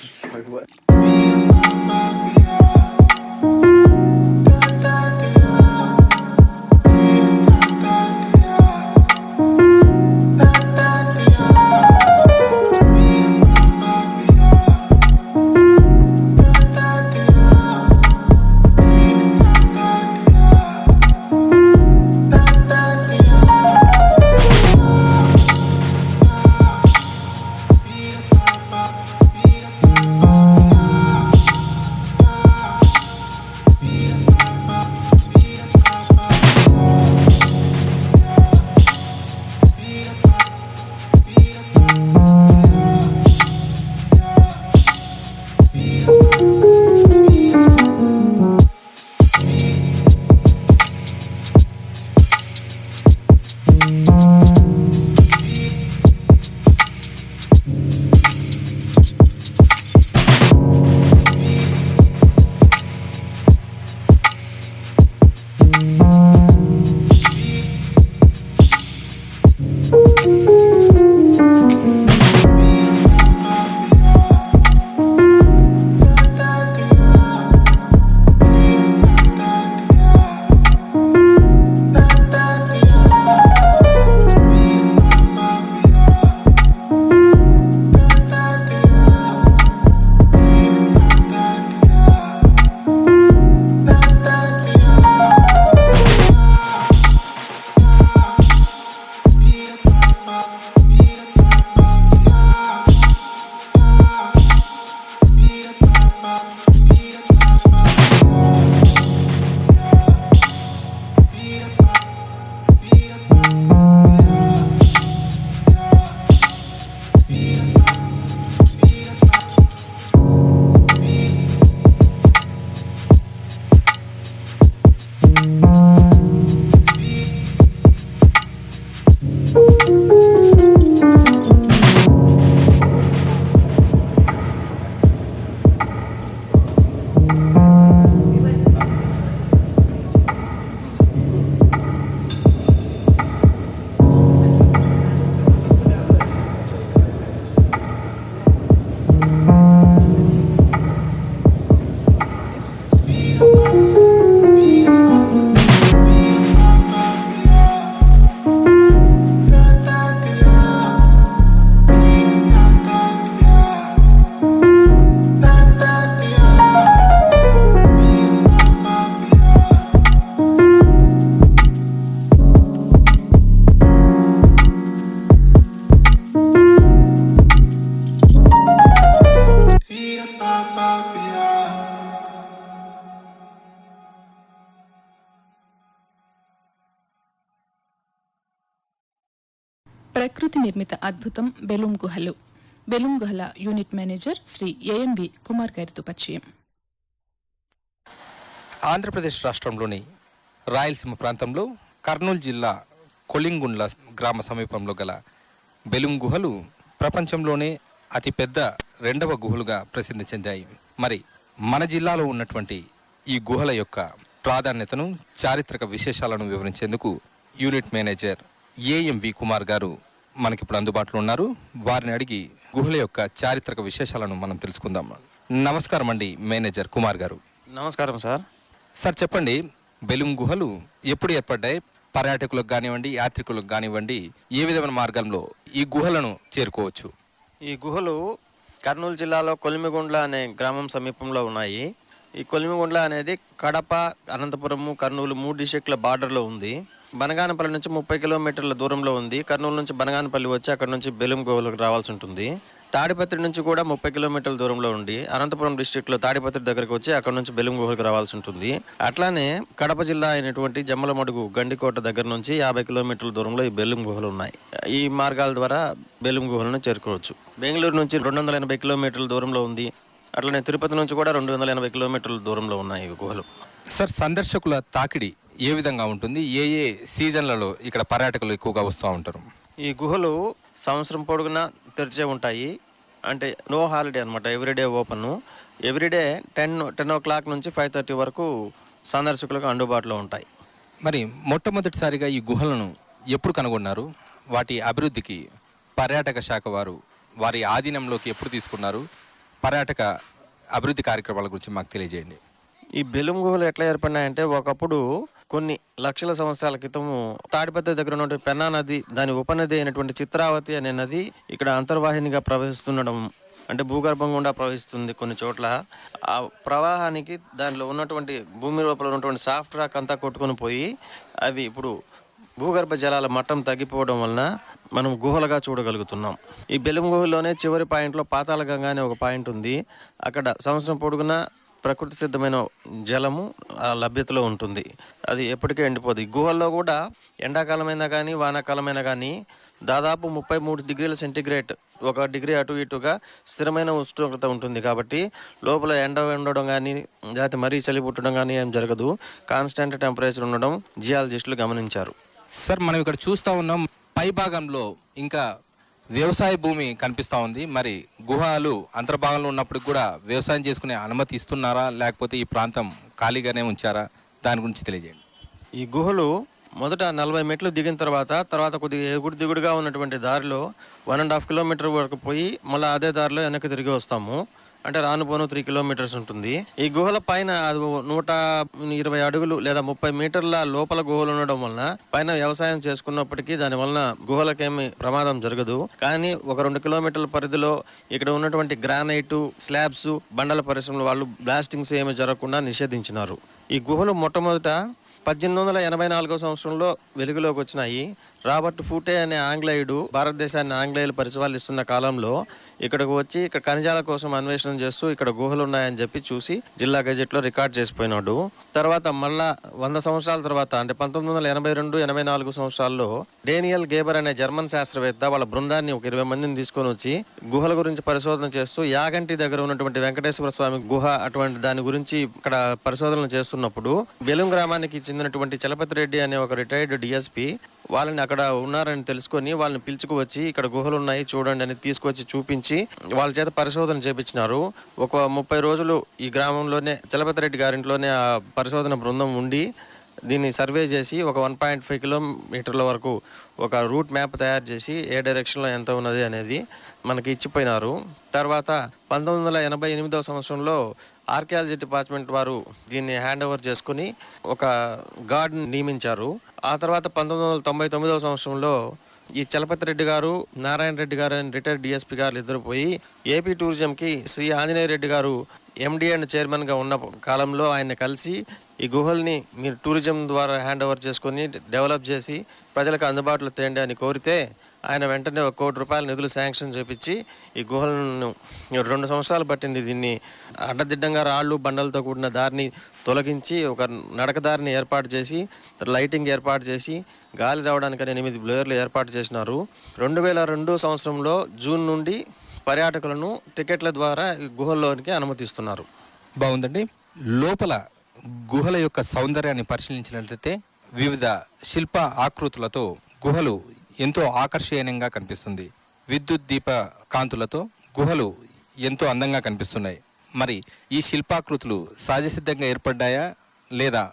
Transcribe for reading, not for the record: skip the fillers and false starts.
Like what? ప్రకృతి నిర్మిత అద్భుతం బెలూమ్ గుహలు. బెలూమ్ గుహల unit manager Shri AMV Kumar గారితో పరిచయం. ఆంధ్రప్రదేశ్ రాష్ట్రంలోని రాయలసీమ ప్రాంతంలో కర్నూలు జిల్లా కొలింగుండ్ల గ్రామ సమీపంలో గల బెలూమ్ గుహలు ప్రపంచంలోనే అతిపెద్ద రెండవ గుహలుగా ప్రసిద్ధి చెందాయి. మరి మన జిల్లాలో ఉన్నటువంటి ఈ గుహల యొక్క ప్రాధాన్యతను, చారిత్రక విశేషాలను వివరించేందుకు యూనిట్ మేనేజర్ ఏఎంవి కుమార్ గారు మనకిప్పుడు అందుబాటులో ఉన్నారు. వారిని అడిగి గుహల యొక్క చారిత్రక విశేషాలను మనం తెలుసుకుందాం. నమస్కారం అండి మేనేజర్ కుమార్ గారు. నమస్కారం సార్. సార్ చెప్పండి, బెలూమ్ గుహలు ఎప్పుడు ఏర్పడ్డాయి? పర్యాటకులకు కానివ్వండి, యాత్రికులకు కానివ్వండి, ఏ విధమైన మార్గంలో ఈ గుహలను చేరుకోవచ్చు? ఈ గుహలు కర్నూలు జిల్లాలో కొలిమిగుండ్ల అనే గ్రామం సమీపంలో ఉన్నాయి. ఈ కొలిమిగుండ్ల అనేది కడప, అనంతపురము, కర్నూలు 3 డిస్ట్రిక్ట్ల బార్డర్లో ఉంది. బనగానపల్లి నుంచి 30 కిలోమీటర్ల దూరంలో ఉంది. కర్నూలు నుంచి బనగానపల్లి వచ్చి అక్కడ నుంచి బెలూమ్ గుహలకు రావాల్సి ఉంటుంది. తాడిపత్రి నుంచి కూడా 30 కిలోమీటర్ల దూరంలో ఉండి అనంతపురం డిస్ట్రిక్ట్లో తాడిపత్రి దగ్గరకు వచ్చి అక్కడ నుంచి బెలూమ్ గుహలకు రావాల్సి ఉంటుంది. అట్లానే కడప జిల్లా అయినటువంటి జమ్మలమడుగు గండికోట దగ్గర నుంచి 50 కిలోమీటర్ల దూరంలో ఈ బెలూమ్ గుహలు ఉన్నాయి. ఈ మార్గాల ద్వారా బెలూమ్ గుహలను చేరుకోవచ్చు. బెంగళూరు నుంచి 280 కిలోమీటర్ల దూరంలో ఉంది. అట్లనే తిరుపతి నుంచి కూడా 280 కిలోమీటర్ల దూరంలో ఉన్నాయి ఈ గుహలు. సార్, సందర్శకుల తాకిడి ఏ విధంగా ఉంటుంది? ఏ ఏ సీజన్లలో ఇక్కడ పర్యాటకులు ఎక్కువగా వస్తూ ఉంటారు? ఈ గుహలు సంవత్సరం పొడుగునా తెరిచే ఉంటాయి. అంటే నో హాలిడే అనమాట, ఎవ్రీడే ఓపెన్. ఎవ్రీడే 10 o'clock నుంచి 5:30 వరకు సందర్శకులకు అందుబాటులో ఉంటాయి. మరి మొట్టమొదటిసారిగా ఈ గుహలను ఎప్పుడు కనుగొన్నారు? వాటి అభివృద్ధికి పర్యాటక శాఖ వారి ఆధీనంలోకి ఎప్పుడు తీసుకున్నారు? పర్యాటక అభివృద్ధి కార్యక్రమాల గురించి మాకు తెలియజేయండి. ఈ బెలూమ్ గుహలు ఎట్లా ఏర్పడినాయంటే ఒకప్పుడు కొన్ని లక్షల సంవత్సరాల క్రితము తాడిపత్రి దగ్గర ఉన్నటువంటి పెన్నా నది, దాని ఉపనది అయినటువంటి చిత్రావతి అనే నది ఇక్కడ అంతర్వాహినిగా ప్రవహిస్తుండడం, అంటే భూగర్భం గుండా ప్రవహిస్తుంది కొన్ని చోట్ల. ఆ ప్రవాహానికి దానిలో ఉన్నటువంటి భూమి లోపల ఉన్నటువంటి సాఫ్ట్ రాక్ అంతా కొట్టుకొని పోయి అవి ఇప్పుడు భూగర్భ జలాల మట్టం తగ్గిపోవడం వలన మనం గుహలుగా చూడగలుగుతున్నాం. ఈ బెలూమ్ గుహలోనే చివరి పాయింట్లో పాతాళ గంగా అనే ఒక పాయింట్ ఉంది. అక్కడ సంవత్సరం పొడుగునా ప్రకృతి సిద్ధమైన జలము ఆ లభ్యతలో ఉంటుంది. అది ఎప్పటికీ ఎండిపోదు. ఈ గుహల్లో కూడా ఎండాకాలమైనా కానీ వానాకాలమైనా కానీ దాదాపు 33 డిగ్రీల సెంటీగ్రేడ్, 1 డిగ్రీ అటు ఇటుగా స్థిరమైన ఉష్ణోగ్రత ఉంటుంది. కాబట్టి లోపల ఎండ ఉండడం కానీ లేకపోతే మరీ చలి పుట్టడం కానీ ఏం జరగదు. కాన్స్టెంట్ టెంపరేచర్ ఉండడం జియాలజిస్టులు గమనించారు. సార్, మనం ఇక్కడ చూస్తూ ఉన్నాం, పై భాగంలో ఇంకా వ్యవసాయ భూమి కనిపిస్తూ ఉంది. మరి గుహలు అంతర్భాగంలో ఉన్నప్పుడు కూడా వ్యవసాయం చేసుకునే అనుమతి ఇస్తున్నారా, లేకపోతే ఈ ప్రాంతం ఖాళీగానే ఉంచారా? దాని గురించి తెలియజేయండి. ఈ గుహలు మొదట 40 మెట్లు దిగిన తర్వాత కొద్దిగా ఎగుడు దిగుడుగా ఉన్నటువంటి దారిలో 1.5 కిలోమీటర్ వరకు పోయి మళ్ళీ అదే దారిలో వెనక్కి తిరిగి వస్తాము. అంటే రానుపోను 3 కిలోమీటర్స్ ఉంటుంది. ఈ గుహల పైన 120 అడుగులు లేదా 30 మీటర్ల లోపల గుహలు ఉండడం వలన పైన వ్యవసాయం చేసుకున్నప్పటికీ దాని వలన గుహలకేమి ప్రమాదం జరగదు. కానీ ఒక 2 కిలోమీటర్ల పరిధిలో ఇక్కడ ఉన్నటువంటి గ్రానైట్ స్లాబ్స్ బండల పరిశ్రమల వాళ్ళు బ్లాస్టింగ్స్ ఏమి జరగకుండా నిషేధించినారు. ఈ గుహలు మొట్టమొదట 1884 సంవత్సరంలో వెలుగులోకి వచ్చినాయి. రాబర్ట్ ఫూటే అనే ఆంగ్లేయుడు భారతదేశాన్ని ఆంగ్లేయులు పరిపాలిస్తున్న కాలంలో ఇక్కడికి వచ్చి ఇక్కడ ఖనిజాల కోసం అన్వేషణ చేస్తూ ఇక్కడ గుహలు ఉన్నాయని చెప్పి చూసి జిల్లా గెజెట్లో రికార్డ్ చేసిపోయినాడు. తర్వాత మళ్ళా 100 సంవత్సరాల తర్వాత అంటే 1982-84 సంవత్సరాల్లో డేనియల్ గేబర్ అనే జర్మన్ శాస్త్రవేత్త వాళ్ళ బృందాన్ని ఒక 20 మందిని తీసుకొని వచ్చి గుహల గురించి పరిశోధన చేస్తూ యాగంటి దగ్గర ఉన్నటువంటి వెంకటేశ్వర స్వామి గుహ అటువంటి దాని గురించి ఇక్కడ పరిశోధనలు చేస్తున్నప్పుడు బెలూమ్ గ్రామానికి చెందినటువంటి చలపతి రెడ్డి అనే ఒక రిటైర్డ్ డిఎస్పి వాళ్ళని అక్కడ ఉన్నారని తెలుసుకొని వాళ్ళని పిలుచుకు వచ్చి ఇక్కడ గుహలు ఉన్నాయి చూడండి అని తీసుకొచ్చి చూపించి వాళ్ళ చేత పరిశోధన చేపించినారు. ఒక 30 రోజులు ఈ గ్రామంలోనే చలపతి రెడ్డి గారింట్లోనే ఆ పరిశోధన బృందం ఉండి దీన్ని సర్వే చేసి ఒక 1.5 కిలోమీటర్ల వరకు ఒక రూట్ మ్యాప్ తయారు చేసి ఏ డైరెక్షన్లో ఎంత ఉన్నది అనేది మనకి ఇచ్చిపోయినారు. తర్వాత 1988వ సంవత్సరంలో ఆర్కియాలజీ డిపార్ట్మెంట్ వారు దీన్ని హ్యాండ్ ఓవర్ చేసుకుని ఒక గార్డ్ని నియమించారు. ఆ తర్వాత 1999వ సంవత్సరంలో ఈ చలపతి రెడ్డి గారు, నారాయణ రెడ్డి గారు అని రిటైర్డ్ డిఎస్పీ గారు ఇద్దరు పోయి ఏపీ టూరిజంకి శ్రీ ఆంజనేయ రెడ్డి గారు ఎండి అండ్ చైర్మన్గా ఉన్న కాలంలో ఆయన కలిసి ఈ గుహల్ని మీరు టూరిజం ద్వారా హ్యాండ్ ఓవర్ చేసుకొని డెవలప్ చేసి ప్రజలకు అందుబాటులో తేండి అని కోరితే ఆయన వెంటనే 1 కోటి రూపాయల నిధులు శాంక్షన్ చేపించి ఈ గుహలను 2 సంవత్సరాలు పట్టింది. దీన్ని అడ్డదిడ్డంగా రాళ్ళు బండలతో కూడిన దారిని తొలగించి ఒక నడకదారిని ఏర్పాటు చేసి లైటింగ్ ఏర్పాటు చేసి గాలి రావడానికని 8 బ్లేయర్లు ఏర్పాటు చేసినారు. 2002 సంవత్సరంలో జూన్ నుండి పర్యాటకులను టికెట్ల ద్వారా గుహల్లోనికి అనుమతిస్తున్నారు. బాగుందండి. లోపల గుహల యొక్క సౌందర్యాన్ని పరిశీలించినట్లయితే వివిధ శిల్ప ఆకృతులతో గుహలు ఎంతో ఆకర్షణీయంగా కనిపిస్తుంది. విద్యుత్ దీప కాంతులతో గుహలు ఎంతో అందంగా కనిపిస్తున్నాయి. మరి ఈ శిల్పాకృతులు సహజసిద్ధంగా ఏర్పడ్డాయా లేదా